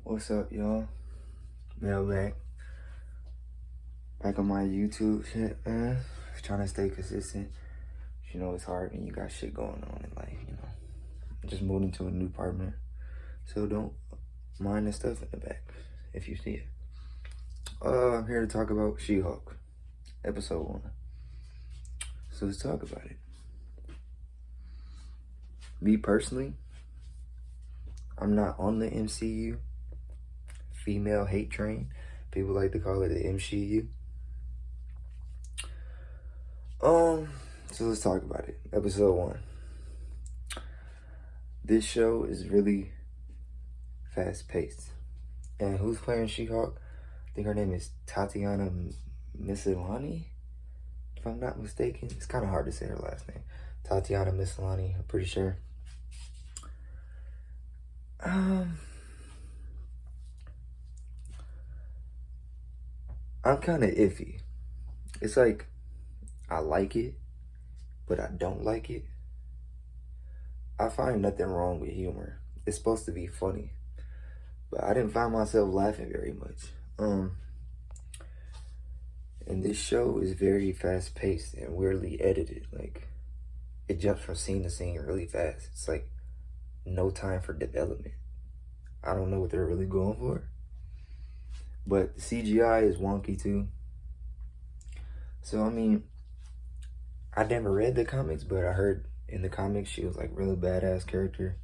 What's up, y'all? Mel back on my YouTube shit, man. Trying to stay consistent. You know it's hard when you got shit going on in life, you know. Just moved into a new apartment, so don't mind the stuff in the back if you see it. I'm here to talk about She-Hulk, episode 1. So let's talk about it. Me personally, I'm not on the MCU female hate train. People like to call it the MCU. So let's talk about it. Episode 1. This show is really fast-paced. And who's playing She-Hulk? I think her name is Tatiana Maslany, if I'm not mistaken. It's kind of hard to say her last name. Tatiana Maslany, I'm pretty sure. I'm kind of iffy. It's like, I like it, but I don't like it. I find nothing wrong with humor. It's supposed to be funny, but I didn't find myself laughing very much. And this show is very fast-paced and weirdly edited. Like, it jumps from scene to scene really fast. It's like no time for development. I don't know what they're really going for. But the CGI is wonky too. So, I mean, I never read the comics, but I heard in the comics she was like really badass character.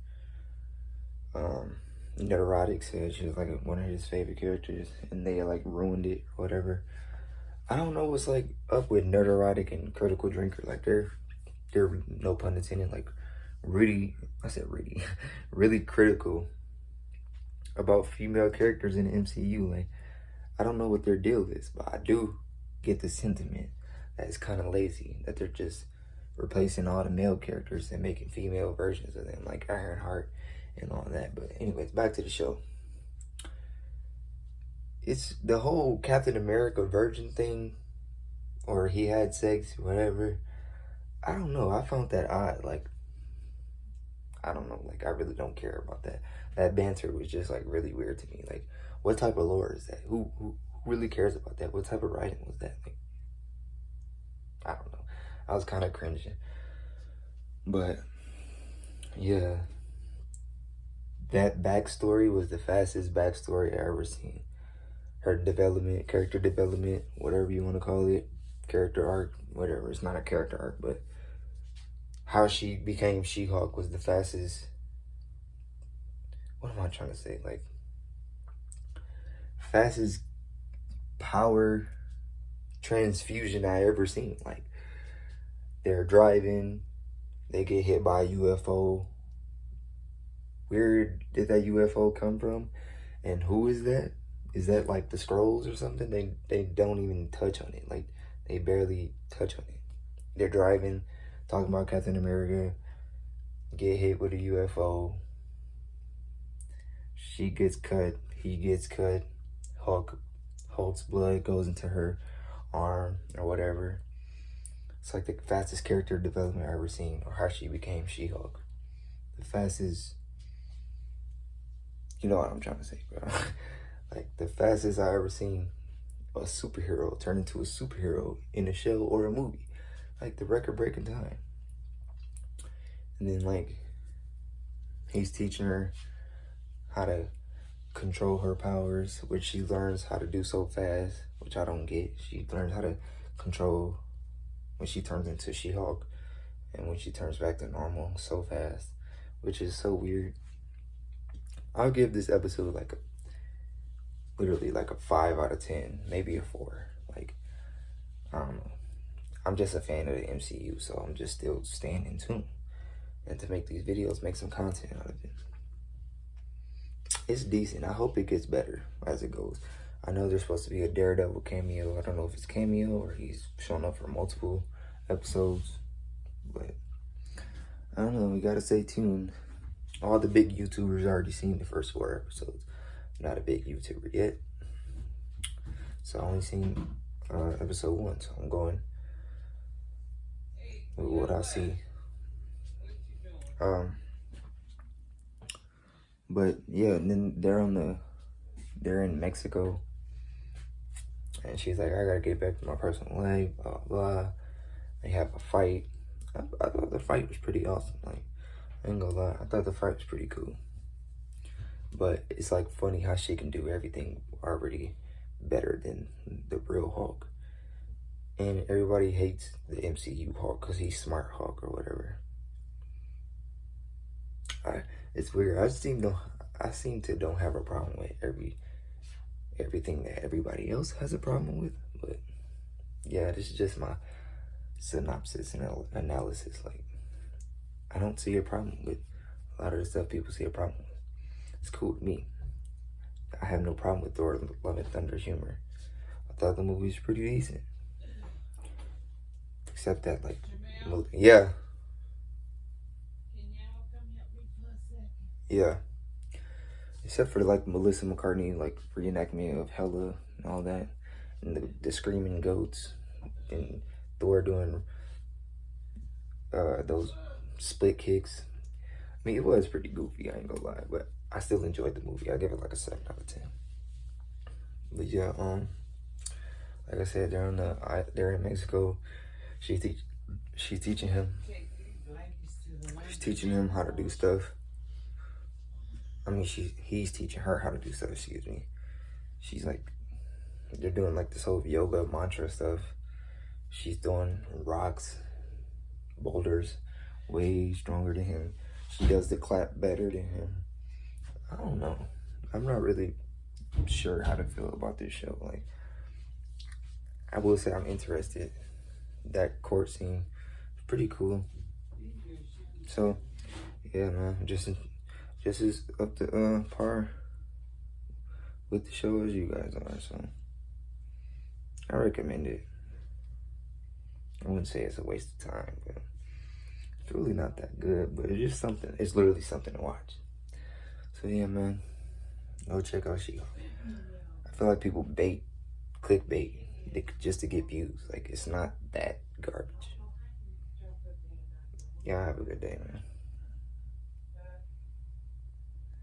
Neurotic said she was like one of his favorite characters, and they like ruined it or whatever. I don't know what's like up with Neurotic and Critical Drinker. Like they're no pun intended, like really critical about female characters in the MCU. Like I don't know what their deal is, but I do get the sentiment that it's kind of lazy, that they're just replacing all the male characters and making female versions of them, like Ironheart and all that. But anyways, back to the show. It's the whole Captain America virgin thing, or he had sex, whatever. I don't know. I found that odd. Like, I don't know. Like, I really don't care about that. That banter was just like really weird to me. Like, what type of lore is that? Who really cares about that? What type of writing was that? Like, I don't know. I was kind of cringing. But yeah, that backstory was the fastest backstory I ever seen. Her development, character development, whatever you want to call it, character arc, whatever. It's not a character arc, but how she became She-Hulk was the fastest. What am I trying to say? Like, fastest power transfusion I ever seen. Like, they're driving, they get hit by a UFO. Where did that UFO come from? And who is that? Is that like the Skrulls or something? They don't even touch on it. Like, they barely touch on it. They're driving, talking about Captain America, get hit with a UFO. She gets cut, he gets cut. Hulk's blood goes into her arm or whatever. It's like the fastest character development I've ever seen, or how she became She-Hulk. The fastest, you know what I'm trying to say, bro. Like, the fastest I ever seen a superhero turn into a superhero in a show or a movie. Like, the record-breaking time. And then, like, he's teaching her how to control her powers, which she learns how to do so fast, which I don't get. She learns how to control when she turns into She-Hulk and when she turns back to normal so fast, which is so weird. I'll give this episode like literally like a 5 out of 10, maybe a 4. Like, I don't know. I'm just a fan of the MCU, so I'm just still staying in tune. And to make these videos, make some content out of it. It's decent. I hope it gets better as it goes. I know there's supposed to be a Daredevil cameo. I don't know if it's cameo or he's showing up for multiple episodes. But I don't know. We gotta stay tuned. All the big YouTubers already seen the first 4 episodes. I'm not a big YouTuber yet. So I only seen episode 1. So I'm going with what I see. But yeah, and then they're on the they're in Mexico, and she's like, I gotta get back to my personal life, blah, blah, blah. They have a fight. I thought the fight was pretty awesome. Like, I ain't gonna lie, I thought the fight was pretty cool. But it's like funny how she can do everything already better than the real Hulk. And everybody hates the MCU Hulk because he's Smart Hulk or whatever. It's weird. I seem to don't have a problem with everything that everybody else has a problem with. But yeah, this is just my synopsis and analysis. Like, I don't see a problem with a lot of the stuff people see a problem with. It's cool to me. I have no problem with Thor: Love and Thunder humor. I thought the movie was pretty decent. Except that, like, yeah. Yeah. Except for, like, Melissa McCartney, like, reenactment of Hela and all that. And the screaming goats. And Thor doing those split kicks. I mean, it was pretty goofy, I ain't gonna lie. But I still enjoyed the movie. I give it, like, a 7 out of 10. But, yeah, like I said, they're in Mexico. She's teaching him. She's teaching him how to do stuff. I mean, he's teaching her how to do stuff, excuse me. She's like, they're doing like this whole yoga mantra stuff. She's doing rocks, boulders, way stronger than him. She does the clap better than him. I don't know. I'm not really sure how to feel about this show. Like, I will say I'm interested. That court scene is pretty cool. So, yeah, man, just as up to par with the show as you guys are. So, I recommend it. I wouldn't say it's a waste of time, but it's really not that good. But it's just something. It's literally something to watch. So, yeah, man, go check out She-Hulk. I feel like people clickbait just to get views. Like, it's not that garbage. Yeah, have a good day, man.